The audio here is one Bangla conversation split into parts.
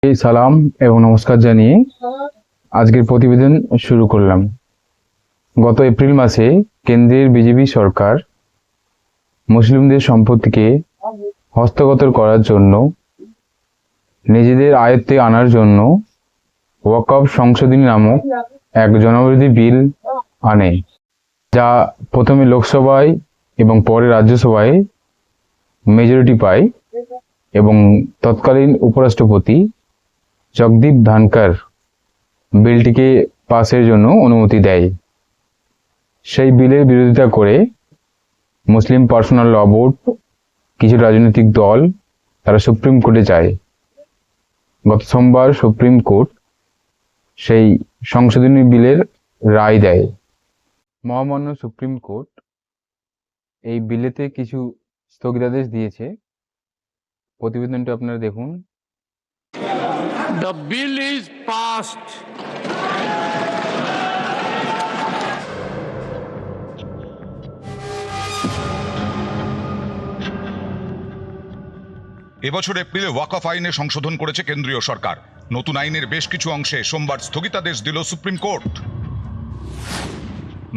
এই সালাম এবং নমস্কার জানিয়ে আজকের প্রতিবেদন শুরু করলাম। গত এপ্রিল মাসে কেন্দ্রের বিজেপি সরকার মুসলিমদের সম্পত্তিকে হস্তগত করার জন্য, নিজেদের আয়ত্তে আনার জন্য ওয়াকফ সংশোধনী নামক এক জনবিরোধী বিল আনে, যা প্রথমে লোকসভায় এবং পরে রাজ্যসভায় মেজরিটি পায় এবং তৎকালীন উপরাষ্ট্রপতি জগদীপ ধনকর বিলটিকে পাসের জন্য অনুমতি দেয়। সেই বিলের বিরোধিতা করে মুসলিম পার্সোনাল ল বোর্ড, কিছু রাজনৈতিক দল তারা সুপ্রিম কোর্টে যায়। গত সোমবার সুপ্রিম কোর্ট সেই সংশোধনী বিলের রায় দেয়। মহামান্য সুপ্রিম কোর্ট এই বিলেতে কিছু স্থগিতাদেশ দিয়েছে। প্রতিবেদনটি আপনারা দেখুন। The bill is passed. এবছর এপ্রিলে ওয়াকফ আইনে সংশোধন করেছে কেন্দ্রীয় সরকার। নতুন আইনের বেশ কিছু অংশে সোমবার স্থগিতাদেশ দিল সুপ্রিম কোর্ট।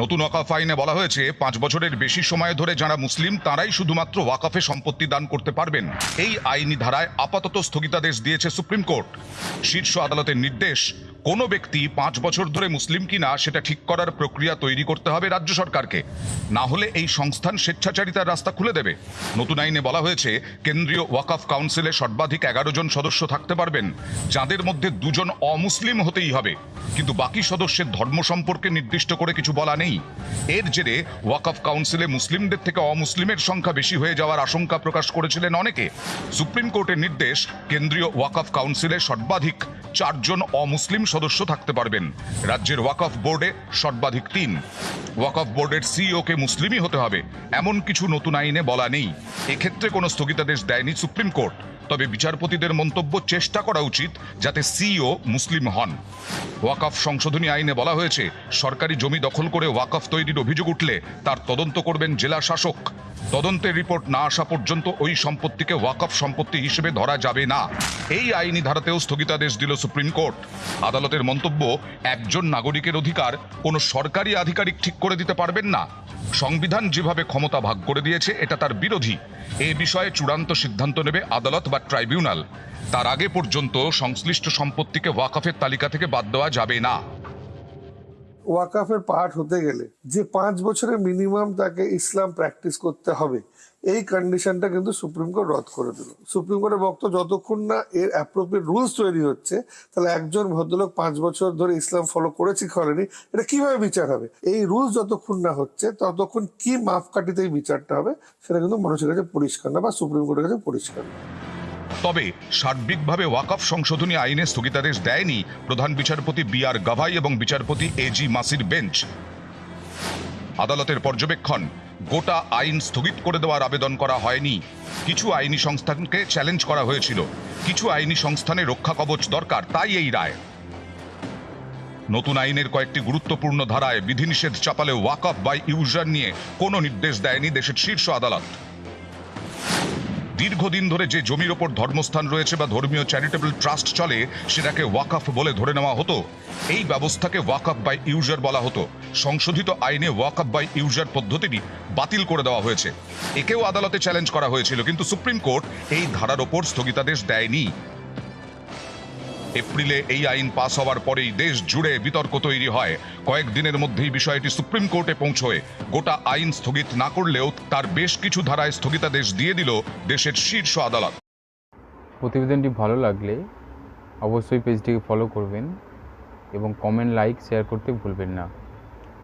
নতুন ওয়াকফ আইনে বলা হয়েছে 5 বছরের বেশি সময় ধরে যারা মুসলিম তারাই শুধুমাত্র ওয়াকফে সম্পত্তি দান করতে পারবেন। এই আইনি ধারায় আপাতত স্থগিতাদেশ দিয়েছে সুপ্রিম কোর্ট। শীর্ষ আদালতের নির্দেশ, কোনো ব্যক্তি 5 বছর ধরে মুসলিম কিনা সেটা ঠিক করার প্রক্রিয়া তৈরি করতে হবে রাজ্য সরকারকে, না হলে এই সংস্থান স্বেচ্ছাচারিতার রাস্তা খুলে দেবে। নতুন আইনে বলা হয়েছে কেন্দ্রীয় ওয়াকফ কাউন্সিলে সর্বাধিক 11 জন সদস্য থাকতে পারবেন, যাদের মধ্যে 2 জন অমুসলিম হতেই হবে, কিন্তু বাকি সদস্যের ধর্ম সম্পর্কে নির্দিষ্ট করে কিছু বলা নেই। এর জেরে ওয়াকফ কাউন্সিলে মুসলিমদের থেকে অমুসলিমের সংখ্যা বেশি হয়ে যাওয়ার আশঙ্কা প্রকাশ করেছিলেন অনেকে। সুপ্রিম কোর্টের নির্দেশ, কেন্দ্রীয় ওয়াকফ কাউন্সিলে সর্বাধিক 4 জন অমুসলিম সদস্য থাকতে পারবেন। রাজ্যের ওয়াকফ বোর্ডে সর্বাধিক 3। ওয়াকফ বোর্ডের সিইও কে মুসলিমই হতে হবে এমন কিছু নতুন আইনে বলা নেই। এক্ষেত্রে কোনো স্থগিতাদেশ দেয়নি সুপ্রিম কোর্ট। তবে বিচারপতিদের মন্তব্য, চেষ্টা করা উচিত যাতে সিইও মুসলিম হন। ওয়াকফ সংশোধনী আইনে বলা হয়েছে সরকারি জমি দখল করে ওয়াকফ তৈরির অভিযোগ উঠলে তার তদন্ত করবেন জেলা শাসক। তদন্তের রিপোর্ট না আসা পর্যন্ত ওই সম্পত্তিকে ওয়াকফ সম্পত্তি হিসেবে ধরা যাবে না। এই আইনি ধারাতেও স্থগিতাদেশ দিল সুপ্রিম কোর্ট। আদালতের মন্তব্য, একজন নাগরিকের অধিকার কোনো সরকারি আধিকারিক ঠিক করে দিতে পারবেন না। সংবিধান যেভাবে ক্ষমতা ভাগ করে দিয়েছে এটা তার বিরোধী। এ বিষয়ে চূড়ান্ত সিদ্ধান্ত নেবে আদালত বা ট্রাইব্যুনাল। তার আগে পর্যন্ত সংশ্লিষ্ট সম্পত্তিকে ওয়াকফের তালিকা থেকে বাদ দেওয়া যাবে না। ওয়াকাফের পার্ট হতে গেলে যে 5 বছরের মিনিমাম তাকে ইসলাম প্র্যাকটিস করতে হবে, এই কন্ডিশনটা কিন্তু সুপ্রিম কোর্ট রদ করে দিল। সুপ্রিম কোর্টের বক্তব্য, যতক্ষণ না এর অ্যাপ্রোপ্রিয়েট রুলস তৈরি হচ্ছে, তাহলে একজন ভদ্রলোক 5 বছর ধরে ইসলাম ফলো করেছে করেনি এটা কিভাবে বিচার হবে? এই রুলস যতক্ষণ না হচ্ছে ততক্ষণ কি মাপকাঠিতে এই বিচারটা হবে সেটা কিন্তু মানুষের কাছে পরিষ্কার না, বা সুপ্রিম কোর্টের কাছে পরিষ্কার না। তবে সার্বিকভাবে ওয়াকফ সংশোধনী আইনে স্থগিতাদেশ দেয়নি প্রধান বিচারপতি বি.আর. গাভাই এবং বিচারপতি এ.জি. মাসির বেঞ্চ। আদালতের পর্যবেক্ষণ, গোটা আইন স্থগিত করে দেওয়ার আবেদন করা হয়নি। কিছু আইনি সংস্থানকে চ্যালেঞ্জ করা হয়েছিল। কিছু আইনি সংস্থানে রক্ষা কবচ দরকার, তাই এই রায়। নতুন আইনের কয়েকটি গুরুত্বপূর্ণ ধারায় বিধিনিষেধ চাপালে ওয়াকফ বাই ইউজার নিয়ে কোনো নির্দেশ দেয়নি দেশের শীর্ষ আদালত। দীর্ঘদিন ধরে যে জমির ওপর ধর্মস্থান রয়েছে বা ধর্মীয় চ্যারিটেবল ট্রাস্ট চলে সেটাকে ওয়াকফ বলে ধরে নেওয়া হতো। এই ব্যবস্থাকে ওয়াকফ বাই ইউজার বলা হতো। সংশোধিত আইনে ওয়াকফ বাই ইউজার পদ্ধতিটি বাতিল করে দেওয়া হয়েছে। একেও আদালতে চ্যালেঞ্জ করা হয়েছিল, কিন্তু সুপ্রিম কোর্ট এই ধারার ওপর স্থগিতাদেশ দেয়নি। এপ্রিলে এই আইন পাস হওয়ার পরেই দেশ জুড়ে বিতর্ক তৈরি হয়। কয়েকদিনের মধ্যেই বিষয়টি সুপ্রিম কোর্টে পৌঁছয়। গোটা আইন স্থগিত না করলেও তার বেশ কিছু ধারায় স্থগিতাদেশ দিয়ে দিল দেশের শীর্ষ আদালত। প্রতিবেদনটি ভালো লাগলে অবশ্যই পেজটিকে ফলো করবেন এবং কমেন্ট, লাইক, শেয়ার করতে ভুলবেন না।